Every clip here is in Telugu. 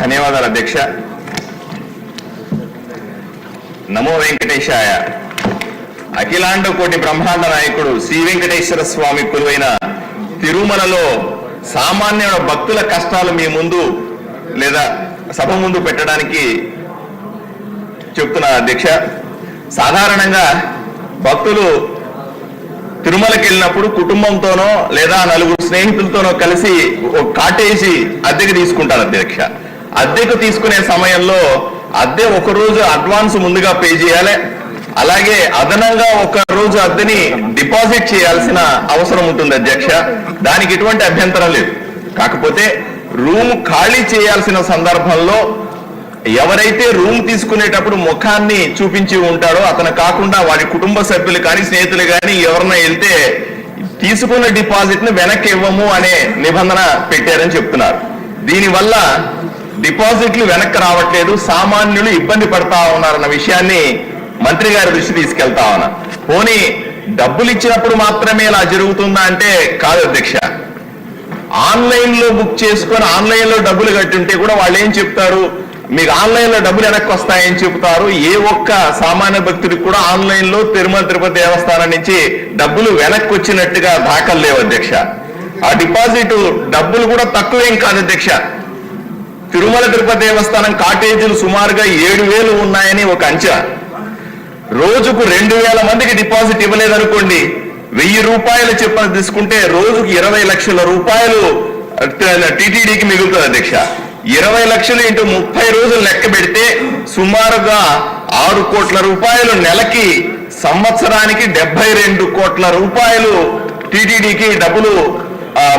ధన్యవాదాలు అధ్యక్ష. నమో వెంకటేశాయ. అఖిలాండ కోటి బ్రహ్మాండ నాయకుడు శ్రీ వెంకటేశ్వర స్వామి కొలువైన తిరుమలలో సామాన్య భక్తుల కష్టాలు మీ ముందు లేదా సభ ముందు పెట్టడానికి చెప్తున్నా అధ్యక్ష. సాధారణంగా భక్తులు తిరుమలకి వెళ్ళినప్పుడు కుటుంబంతోనో లేదా నలుగురు స్నేహితులతోనో కలిసి ఒక కాటేజీ అద్దెకు తీసుకుంటారు అధ్యక్ష. అద్దెకు తీసుకునే సమయంలో అద్దె ఒక రోజు అడ్వాన్స్ ముందుగా పే చేయాలి. అలాగే అదనంగా ఒక రోజు అద్దెని డిపాజిట్ చేయాల్సిన అవసరం ఉంటుంది అధ్యక్ష. దానికి ఎటువంటి అభ్యంతరం లేదు. కాకపోతే రూమ్ ఖాళీ చేయాల్సిన సందర్భంలో ఎవరైతే రూమ్ తీసుకునేటప్పుడు ముఖాన్ని చూపించి ఉంటాడో అతను కాకుండా వాడి కుటుంబ సభ్యులు కానీ స్నేహితులు కానీ ఎవరన్నా వెళ్తే తీసుకున్న డిపాజిట్ ను వెనక్కి ఇవ్వము అనే నిబంధన పెట్టారని చెప్తున్నారు. దీనివల్ల డిపాజిట్లు వెనక్కి రావట్లేదు, సామాన్యులు ఇబ్బంది పడతా ఉన్నారన్న విషయాన్ని మంత్రి గారి దృష్టి తీసుకెళ్తా ఉన్నా. పోనీ డబ్బులు ఇచ్చినప్పుడు మాత్రమే ఇలా జరుగుతుందా అంటే కాదు అధ్యక్ష. ఆన్లైన్ లో బుక్ చేసుకొని ఆన్లైన్ లో డబ్బులు కట్టుంటే కూడా వాళ్ళు ఏం చెప్తారు, మీకు ఆన్లైన్ లో డబ్బులు వెనక్కి వస్తాయని చెప్తారు. ఏ ఒక్క సామాన్య భక్తుడికి కూడా ఆన్లైన్ లో తిరుమల తిరుపతి దేవస్థానం నుంచి డబ్బులు వెనక్కి వచ్చినట్టుగా దాఖలు లేవు అధ్యక్ష. ఆ డిపాజిట్ డబ్బులు కూడా తక్కువేం కాదు అధ్యక్ష. తిరుమల తిరుపతి దేవస్థానం కాటేజీలు సుమారుగా 7,000 ఉన్నాయని ఒక అంచనా. రోజుకు 2,000 మందికి డిపాజిట్ ఇవ్వలేదనుకోండి, 1,000 రూపాయలు చెప్పిన తీసుకుంటే రోజుకు 20 లక్షల రూపాయలు టీటీడీకి మిగులుతుంది అధ్యక్ష. 20 లక్షలు ఇంటూ 30 రోజులు లెక్క పెడితే సుమారుగా 6 కోట్ల రూపాయలు నెలకి, సంవత్సరానికి 72 కోట్ల రూపాయలు టీటీడీకి డబ్బులు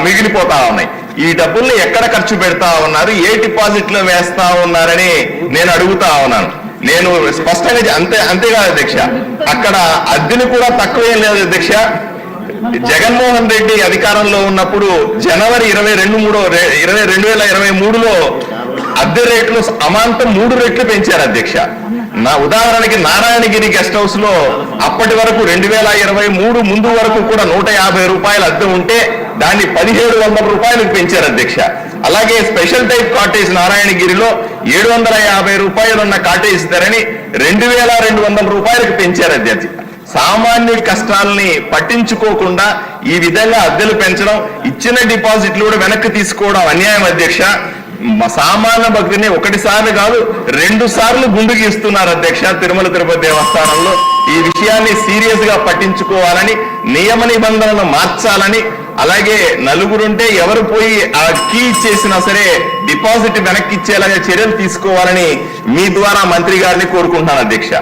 మిగిలిపోతా ఉన్నాయి. ఈ డబ్బుల్ని ఎక్కడ ఖర్చు పెడతా ఉన్నారు, ఏ డిపాజిట్ లో వేస్తా ఉన్నారని నేను అడుగుతా ఉన్నాను. నేను స్పష్టంగా అంతేకాదు అధ్యక్ష, అక్కడ అద్దెలు కూడా తక్కువేం లేదు అధ్యక్ష. జగన్మోహన్ రెడ్డి అధికారంలో ఉన్నప్పుడు జనవరి 2023లో అద్దె రేట్లు అమాంతం 3 రెట్లు పెంచారు అధ్యక్ష. నా ఉదాహరణకి నారాయణగిరి గెస్ట్ హౌస్ లో అప్పటి వరకు 2023 ముందు వరకు కూడా 150 రూపాయలు అద్దె ఉంటే దాన్ని 1,700 రూపాయలకు పెంచారు అధ్యక్ష. అలాగే స్పెషల్ టైప్ కాటేజ్ నారాయణగిరిలో 750 రూపాయలు ఉన్న కాటేజ్ ధరని 2,200 రూపాయలకు పెంచారు అధ్యక్ష. సామాన్యుడి కష్టాలని పట్టించుకోకుండా ఈ విధంగా అద్దెలు పెంచడం, ఇచ్చిన డిపాజిట్లు కూడా వెనక్కి తీసుకోవడం అన్యాయం అధ్యక్ష. సామాన్య భక్తుని ఒకటిసారి కాదు 2 సార్లు గుండుకి ఇస్తున్నారు అధ్యక్ష తిరుమల తిరుపతి దేవస్థానంలో. ఈ విషయాన్ని సీరియస్ గా పట్టించుకోవాలని, నియమ నిబంధనలను మార్చాలని, అలాగే నలుగురుంటే ఎవరు పోయి ఆ కీ ఇచ్చేసినా సరే డిపాజిట్ వెనక్కి ఇచ్చేలాగా చర్యలు తీసుకోవాలని మీ ద్వారా మంత్రి గారిని కోరుకుంటున్నాను అధ్యక్ష.